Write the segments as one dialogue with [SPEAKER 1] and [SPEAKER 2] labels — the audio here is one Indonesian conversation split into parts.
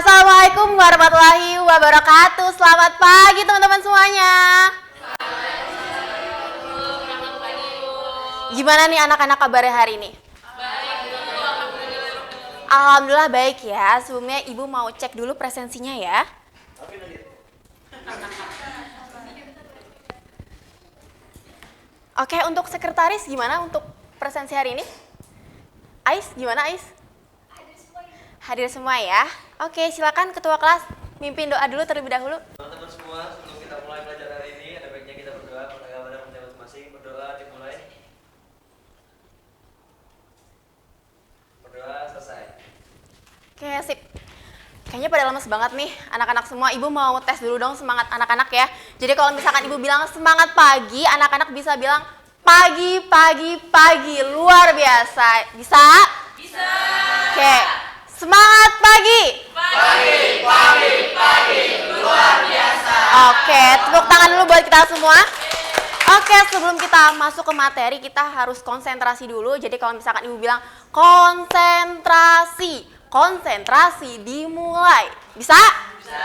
[SPEAKER 1] Assalamualaikum warahmatullahi wabarakatuh. Selamat pagi teman-teman semuanya. Gimana nih anak-anak kabarnya hari ini? Alhamdulillah baik ya. Sebelumnya Ibu mau cek dulu presensinya ya. Oke, untuk sekretaris gimana untuk presensi hari ini? Ais, gimana Ais? Hadir semua ya. Oke, silakan ketua kelas mimpin doa dulu terlebih dahulu.
[SPEAKER 2] Teman-teman semua, sebelum kita mulai belajar hari ini, ada baiknya kita berdoa kepada masing-masing. Berdoa dimulai. Berdoa selesai.
[SPEAKER 1] Oke, sip. Kayaknya pada lemes banget nih anak-anak semua. Ibu mau tes dulu dong semangat anak-anak ya. Jadi kalau misalkan Ibu bilang semangat pagi, anak-anak bisa bilang pagi, pagi, pagi. Luar biasa. Bisa? Bisa. Oke. Semangat pagi.
[SPEAKER 2] Pagi, pagi, pagi, luar biasa.
[SPEAKER 1] Oke, tepuk tangan dulu buat kita semua. Oke, sebelum kita masuk ke materi, kita harus konsentrasi dulu. Jadi kalau misalkan Ibu bilang konsentrasi, konsentrasi dimulai. Bisa? Bisa.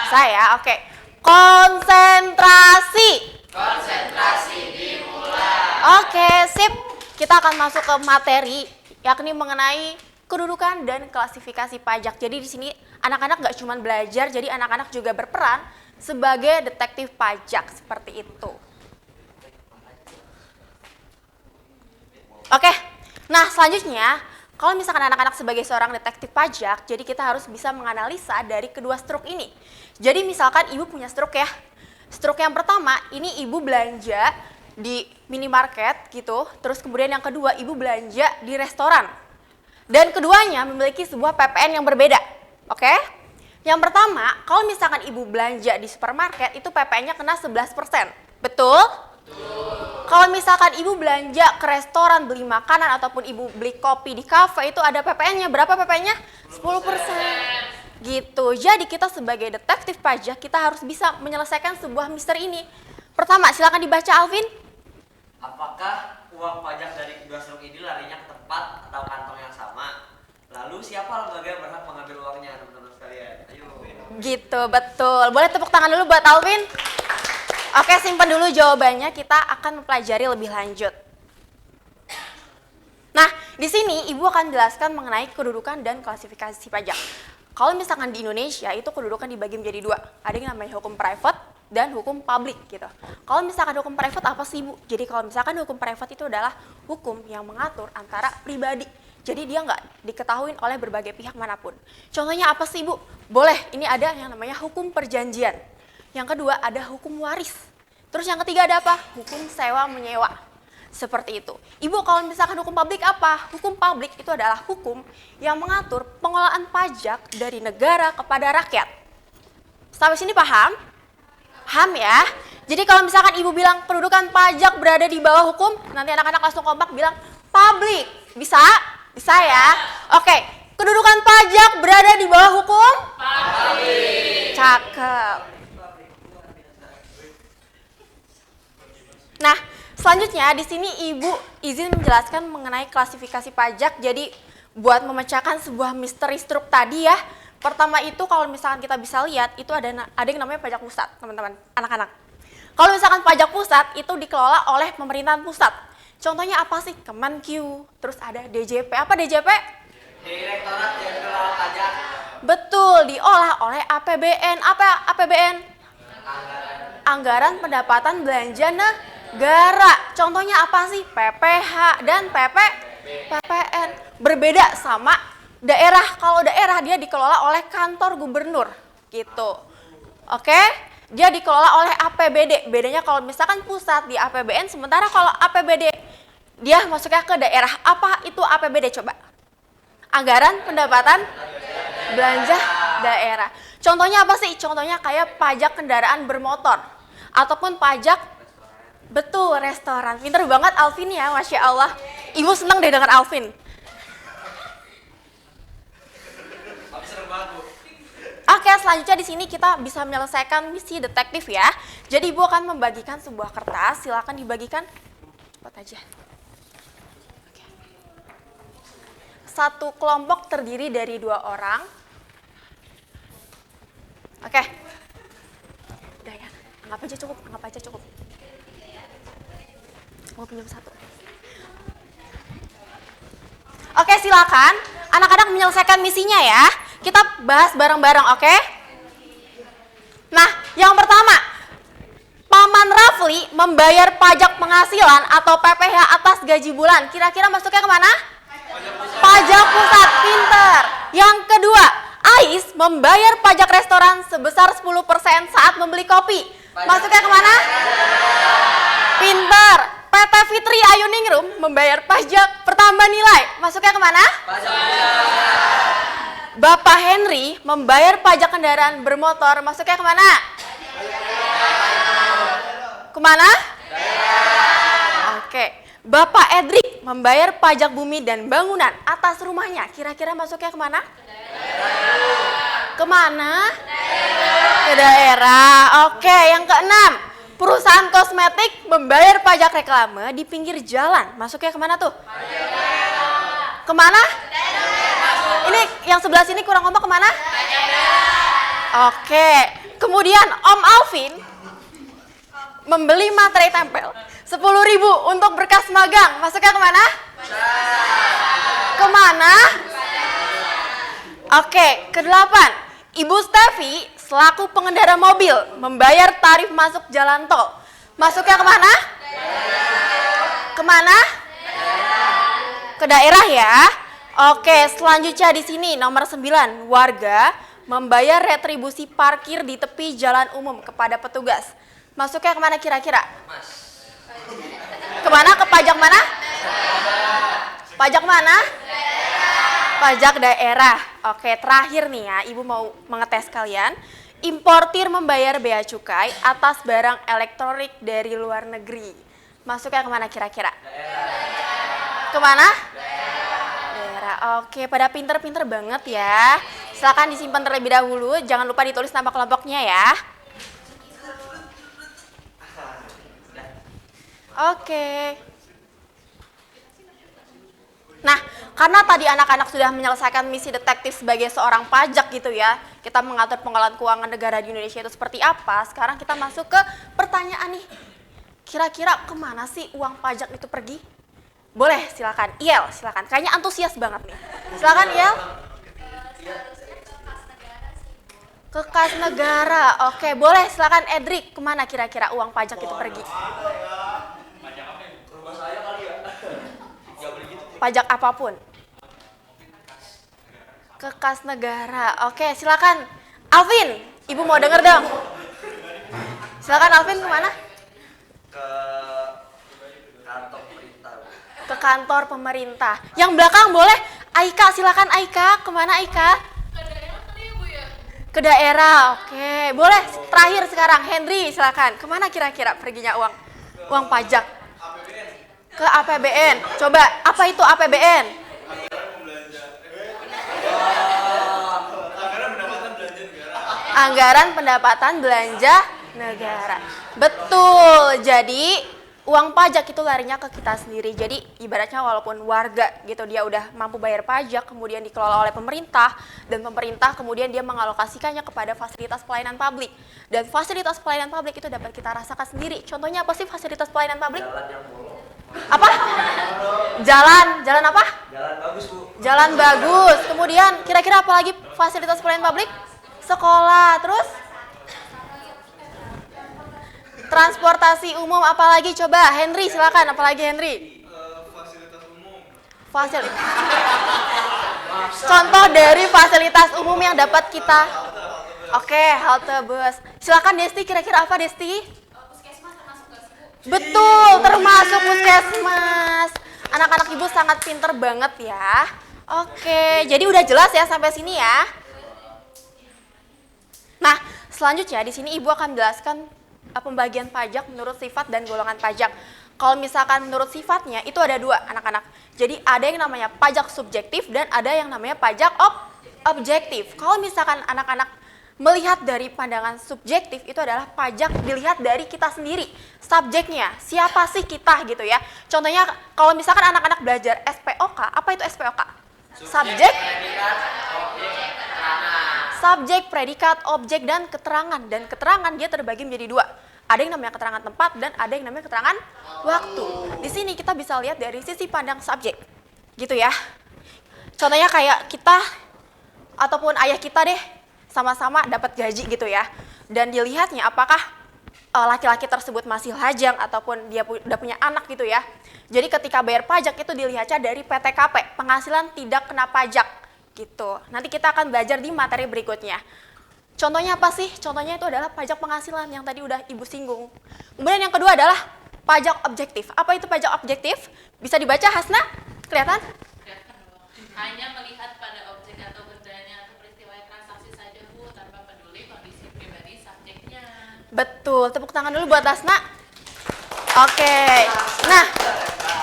[SPEAKER 1] Bisa ya, oke. Konsentrasi.
[SPEAKER 2] Konsentrasi dimulai.
[SPEAKER 1] Oke, sip. Kita akan masuk ke materi, yakni mengenai kedudukan dan klasifikasi pajak. Jadi di sini anak-anak nggak cuma belajar, jadi anak-anak juga berperan sebagai detektif pajak seperti itu. Oke, nah selanjutnya kalau misalkan anak-anak sebagai seorang detektif pajak, jadi kita harus bisa menganalisa dari kedua struk ini. Jadi misalkan Ibu punya struk ya. Struk yang pertama ini Ibu belanja di minimarket gitu, terus kemudian yang kedua Ibu belanja di restoran. Dan keduanya memiliki sebuah PPN yang berbeda. Oke? Yang pertama, kalau misalkan Ibu belanja di supermarket, itu PPN-nya kena 11%. Betul? Betul. Kalau misalkan Ibu belanja ke restoran, beli makanan, ataupun Ibu beli kopi di kafe, itu ada PPN-nya. Berapa PPN-nya? 10%. Gitu. Jadi kita sebagai detektif pajak, kita harus bisa menyelesaikan sebuah misteri ini. Pertama, silakan dibaca Alvin.
[SPEAKER 2] Apakah uang pajak dari kedua struk ini larinya ke tempat atau kantong yang sama? Lalu siapa lembaga yang berhak mengambil uangnya, teman-teman sekalian? Ayo.
[SPEAKER 1] Gitu, betul. Boleh tepuk tangan dulu buat Alvin? Oke, simpan dulu jawabannya, kita akan mempelajari lebih lanjut. Nah, di sini Ibu akan jelaskan mengenai kedudukan dan klasifikasi pajak. Kalau misalkan di Indonesia, itu kedudukan dibagi menjadi dua. Ada yang namanya hukum private dan hukum publik gitu. Kalau misalkan hukum private apa sih Ibu? Jadi kalau misalkan hukum private itu adalah hukum yang mengatur antara pribadi. Jadi dia nggak diketahui oleh berbagai pihak manapun. Contohnya apa sih Ibu? Boleh, ini ada yang namanya hukum perjanjian. Yang kedua ada hukum waris. Terus yang ketiga ada apa? Hukum sewa menyewa. Seperti itu. Ibu kalau misalkan hukum publik apa? Hukum publik itu adalah hukum yang mengatur pengelolaan pajak dari negara kepada rakyat. Sampai sini paham? Paham ya? Jadi kalau misalkan Ibu bilang kedudukan pajak berada di bawah hukum, nanti anak-anak langsung kompak bilang publik. Bisa? Bisa ya? Oke, kedudukan pajak berada di bawah hukum? Publik. Cakep. Nah, selanjutnya di sini Ibu izin menjelaskan mengenai klasifikasi pajak. Jadi buat memecahkan sebuah misteri struk tadi ya. Pertama itu kalau misalkan kita bisa lihat itu ada yang namanya pajak pusat, teman-teman, anak-anak. Kalau misalkan pajak pusat itu dikelola oleh pemerintahan pusat. Contohnya apa sih? Kemenkyu, terus ada DJP. Apa DJP?
[SPEAKER 2] Direktorat Jenderal Pajak.
[SPEAKER 1] Betul, diolah oleh APBN. Apa APBN? Anggaran Pendapatan Belanja Negara. Contohnya apa sih? PPH dan PPN. Berbeda sama daerah. Kalau daerah dia dikelola oleh kantor gubernur gitu. Oke? Dia dikelola oleh APBD. Bedanya kalau misalkan pusat di APBN, sementara kalau APBD dia masuknya ke daerah. Apa itu APBD coba? Anggaran Pendapatan Belanja Daerah. Contohnya apa sih? Contohnya kayak pajak kendaraan bermotor ataupun pajak betul restoran. Pinter banget Alvin ya, Masya Allah. Ibu seneng deh dengan Alvin. Oke, selanjutnya di sini kita bisa menyelesaikan misi detektif ya. Jadi Ibu akan membagikan sebuah kertas, silakan dibagikan. Cepat aja. Satu kelompok terdiri dari 2 orang. Oke. Udah ya, anggap aja cukup. Mau pinjam 1. Oke, silakan. Anak-anak menyelesaikan misinya ya. Kita bahas bareng-bareng, oke? Nah, yang pertama, Paman Rafli membayar pajak penghasilan atau PPh atas gaji bulan. Kira-kira masuknya kemana? Pajak pusat, pinter. Yang kedua, Ais membayar pajak restoran sebesar 10% saat membeli kopi. Masuknya kemana? Pinter. PT Fitri Ayuningrum membayar pajak pertambahan nilai. Masuknya kemana? Bapak Henry membayar pajak kendaraan bermotor. Masuknya kemana? Kemana? Oke. Bapak Edric membayar pajak bumi dan bangunan atas rumahnya. Kira-kira masuknya kemana? Kemana? Ke daerah. Oke, yang keenam. Perusahaan kosmetik membayar pajak reklame di pinggir jalan. Masuknya kemana tuh? Kemana? Ini yang sebelah sini kurang kompak kemana? Oke. Kemudian Om Alvin membeli materai tempel 10.000 untuk berkas magang. Masuknya kemana? Kemana? Oke, kedelapan. Ibu Stevi selaku pengendara mobil membayar tarif masuk jalan tol. Masuknya kemana? Kemana? Ke daerah ya. Oke, selanjutnya di sini nomor 9. Warga membayar retribusi parkir di tepi jalan umum kepada petugas. Masuknya kemana kira-kira? Kemana? Ke pajak mana? Pajak mana? Pajak daerah. Oke, terakhir nih ya, Ibu mau mengetes kalian. Importir membayar bea cukai atas barang elektronik dari luar negeri. Masuknya kemana kira-kira? Kemana? Daerah. Oke, pada pinter-pinter banget ya. Silakan disimpan terlebih dahulu. Jangan lupa ditulis nama kelompoknya ya. Oke. Nah, karena tadi anak-anak sudah menyelesaikan misi detektif sebagai seorang pajak gitu ya, kita mengatur pengelolaan keuangan negara di Indonesia itu seperti apa, sekarang kita masuk ke pertanyaan nih. Kira-kira kemana sih uang pajak itu pergi? Boleh, silakan. Iel, silakan. Kayaknya antusias banget nih. Silakan, Iel. Ke kas negara. Oke, boleh. Silakan, Edric. Kemana kira-kira uang pajak itu pergi? Pajak apapun. Ke kas negara. Oke, silakan. Alvin, Ibu mau denger dong. Silakan Alvin, kemana?
[SPEAKER 2] Ke kantor pemerintah.
[SPEAKER 1] Ke kantor pemerintah. Yang belakang boleh. Aika, silakan Aika. Kemana Aika?
[SPEAKER 3] Ke daerah tadi ya Bu ya?
[SPEAKER 1] Ke daerah. Oke, boleh. Terakhir sekarang Henry, silakan. Kemana kira-kira perginya uang pajak? Ke APBN. Coba, apa itu APBN? Anggaran pendapatan belanja negara. Betul. Jadi uang pajak itu larinya ke kita sendiri. Jadi ibaratnya walaupun warga gitu dia udah mampu bayar pajak, kemudian dikelola oleh pemerintah, dan pemerintah kemudian dia mengalokasikannya kepada fasilitas pelayanan publik. Dan fasilitas pelayanan publik itu dapat kita rasakan sendiri. Contohnya apa sih fasilitas pelayanan publik?
[SPEAKER 2] Jalan yang bolong.
[SPEAKER 1] Apa? Jalan apa?
[SPEAKER 2] Jalan bagus, Bu.
[SPEAKER 1] Jalan bagus. Kemudian kira-kira apa lagi fasilitas pelayanan publik? Sekolah, terus? Transportasi umum, apalagi coba Henry silakan, apalagi Henry?
[SPEAKER 4] Fasilitas umum.
[SPEAKER 1] Contoh dari fasilitas umum yang dapat kita. Oke, halte bus. Silakan Desti, kira-kira apa Desti?
[SPEAKER 3] Puskesmas termasuk nggak sih Bu?
[SPEAKER 1] Betul, termasuk puskesmas. Anak-anak Ibu sangat pinter banget ya. Oke, jadi udah jelas ya sampai sini ya. Nah, selanjutnya di sini Ibu akan menjelaskan pembagian pajak menurut sifat dan golongan pajak. Kalau misalkan menurut sifatnya itu ada 2 anak-anak. Jadi ada yang namanya pajak subjektif dan ada yang namanya pajak objektif. Kalau misalkan anak-anak melihat dari pandangan subjektif itu adalah pajak dilihat dari kita sendiri. Subjeknya, siapa sih kita gitu ya. Contohnya kalau misalkan anak-anak belajar SPOK, apa itu SPOK? Subjek, subjek, predikat, objek, dan keterangan. Dan keterangan dia terbagi menjadi dua. Ada yang namanya keterangan tempat dan ada yang namanya keterangan waktu. Di sini kita bisa lihat dari sisi pandang subjek. Gitu ya. Contohnya kayak kita ataupun ayah kita deh sama-sama dapat gaji gitu ya. Dan dilihatnya apakah laki-laki tersebut masih lajang ataupun dia udah punya anak gitu ya. Jadi ketika bayar pajak itu dilihatnya dari PTKP, penghasilan tidak kena pajak gitu. Nanti kita akan belajar di materi berikutnya. Contohnya apa sih? Contohnya itu adalah pajak penghasilan yang tadi udah Ibu singgung. Kemudian yang kedua adalah pajak objektif. Apa itu pajak objektif? Bisa dibaca Hasna? Kelihatan?
[SPEAKER 3] Kelihatan dong. Hanya melihat pada objek atau bendanya atau peristiwa transaksi saja Bu, tanpa peduli kondisi pribadi subjeknya.
[SPEAKER 1] Betul, tepuk tangan dulu buat Hasna. Oke, nah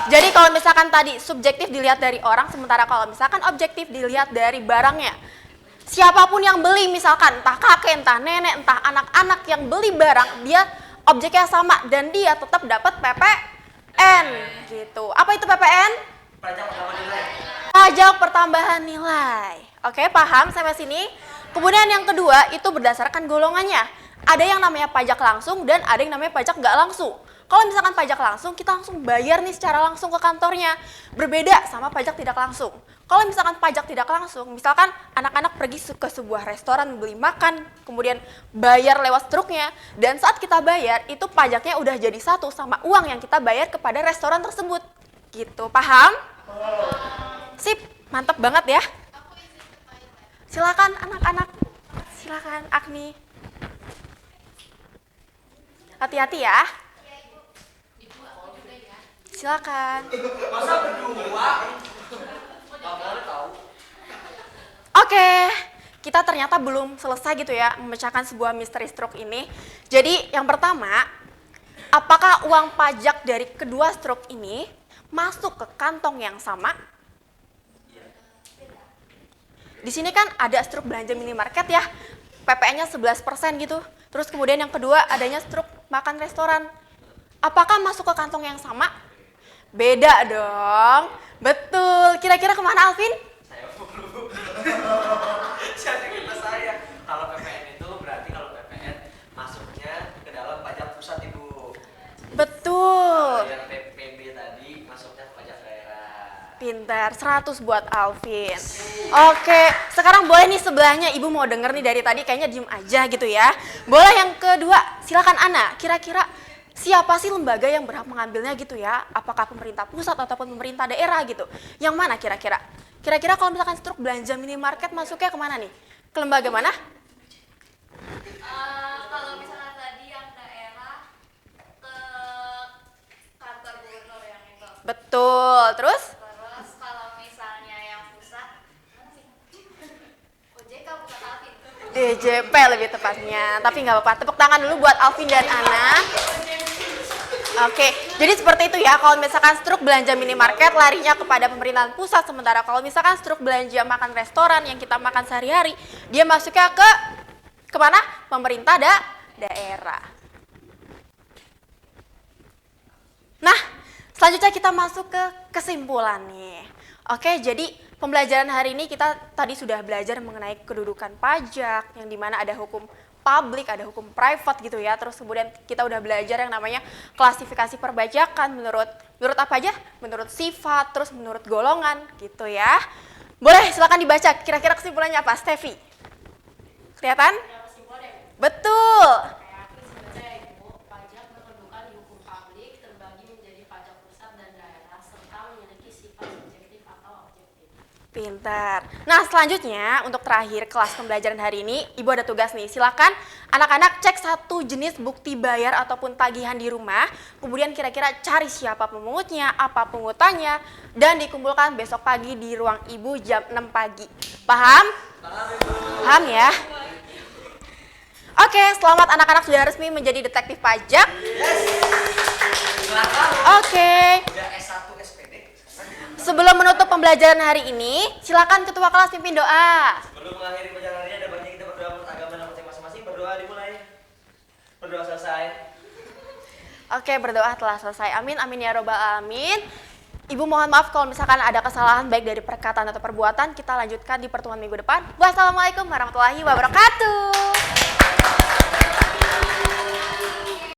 [SPEAKER 1] jadi kalau misalkan tadi subjektif dilihat dari orang, sementara kalau misalkan objektif dilihat dari barangnya. Siapapun yang beli misalkan, entah kakek, entah nenek, entah anak-anak yang beli barang, dia objeknya sama dan dia tetap dapat PPN gitu. Apa itu PPN?
[SPEAKER 2] Pajak pertambahan nilai.
[SPEAKER 1] Pajak pertambahan nilai. Oke, paham sampai sini? Kemudian yang kedua itu berdasarkan golongannya. Ada yang namanya pajak langsung dan ada yang namanya pajak nggak langsung. Kalau misalkan pajak langsung, kita langsung bayar nih secara langsung ke kantornya. Berbeda sama pajak tidak langsung. Kalau misalkan pajak tidak langsung, misalkan anak-anak pergi ke sebuah restoran beli makan, kemudian bayar lewat struknya, dan saat kita bayar, itu pajaknya udah jadi satu sama uang yang kita bayar kepada restoran tersebut. Gitu, paham? Sip, mantep banget ya. Silakan anak-anak, silakan Agni. Hati-hati ya. Silakan.
[SPEAKER 2] Masa berdua? Gak boleh tahu.
[SPEAKER 1] Oke, kita ternyata belum selesai gitu ya memecahkan sebuah misteri stroke ini. Jadi yang pertama, apakah uang pajak dari kedua stroke ini masuk ke kantong yang sama? Di sini kan ada stroke belanja minimarket ya, PPN-nya 11% gitu. Terus kemudian yang kedua adanya stroke makan restoran. Apakah masuk ke kantong yang sama? Beda dong. Betul. Kira-kira kemana Alvin?
[SPEAKER 2] Saya dulu. Siapa kita saya? Kalau PPN itu berarti kalau PPN masuknya ke dalam pajak pusat Ibu.
[SPEAKER 1] Betul.
[SPEAKER 2] Yang PPB tadi masuknya ke pajak daerah.
[SPEAKER 1] Pintar, 100 buat Alvin. Oke, sekarang boleh nih sebelahnya Ibu mau denger nih dari tadi kayaknya diem aja gitu ya. Boleh yang kedua, silakan Ana. Kira-kira siapa sih lembaga yang berhak mengambilnya gitu ya? Apakah pemerintah pusat ataupun pemerintah daerah gitu? Yang mana kira-kira? Kira-kira kalau misalkan stroke belanja minimarket masuknya kemana nih? Ke lembaga mana?
[SPEAKER 3] Kalau misalnya tadi yang daerah ke kantor gubernur yang itu.
[SPEAKER 1] Betul, terus?
[SPEAKER 3] Terus kalau misalnya yang pusat, mana sih? OJK bukan Alvin.
[SPEAKER 1] DJP lebih tepatnya, tapi nggak apa-apa. Tepuk tangan dulu buat Alvin dan Ana. Oke, jadi seperti itu ya. Kalau misalkan stroke belanja minimarket larinya kepada pemerintahan pusat, sementara kalau misalkan stroke belanja makan restoran yang kita makan sehari-hari, dia masuknya ke kemana? Pemerintah daerah. Nah, selanjutnya kita masuk ke kesimpulan nih. Oke, jadi pembelajaran hari ini kita tadi sudah belajar mengenai kedudukan pajak, yang dimana ada hukum publik, ada hukum private gitu ya. Terus kemudian kita udah belajar yang namanya klasifikasi perpajakan menurut apa aja? Menurut sifat, terus menurut golongan gitu ya. Boleh silakan dibaca. Kira-kira kesimpulannya apa, Stevi? Kelihatan? Betul.
[SPEAKER 3] Kayak aku sih baca ya Ibu, pajak berkedudukan di hukum publik terbagi menjadi pajak pusat dan daerah serta memiliki sifat subjektif atau objektif.
[SPEAKER 1] Pintar. Nah, selanjutnya untuk terakhir kelas pembelajaran hari ini, Ibu ada tugas nih. Silakan anak-anak cek satu jenis bukti bayar ataupun tagihan di rumah. Kemudian kira-kira cari siapa pemungutnya, apa pungutannya, dan dikumpulkan besok pagi di ruang Ibu jam 6 pagi. Paham? Paham ya? Oke, selamat anak-anak sudah resmi menjadi detektif pajak.
[SPEAKER 2] Silakan.
[SPEAKER 1] Oke.
[SPEAKER 2] Udah S1 SPD.
[SPEAKER 1] Sebelum menutup pembelajaran hari ini, silakan ketua kelas pimpin doa.
[SPEAKER 2] Sebelum mengakhiri perjalanan ini ada baiknya kita berdoa menurut agama dan percaya masing-masing. Berdoa dimulai. Berdoa selesai.
[SPEAKER 1] Oke, berdoa telah selesai. Amin, amin ya robbal alamin. Ibu mohon maaf kalau misalkan ada kesalahan baik dari perkataan atau perbuatan. Kita lanjutkan di pertemuan minggu depan. Wassalamualaikum warahmatullahi wabarakatuh.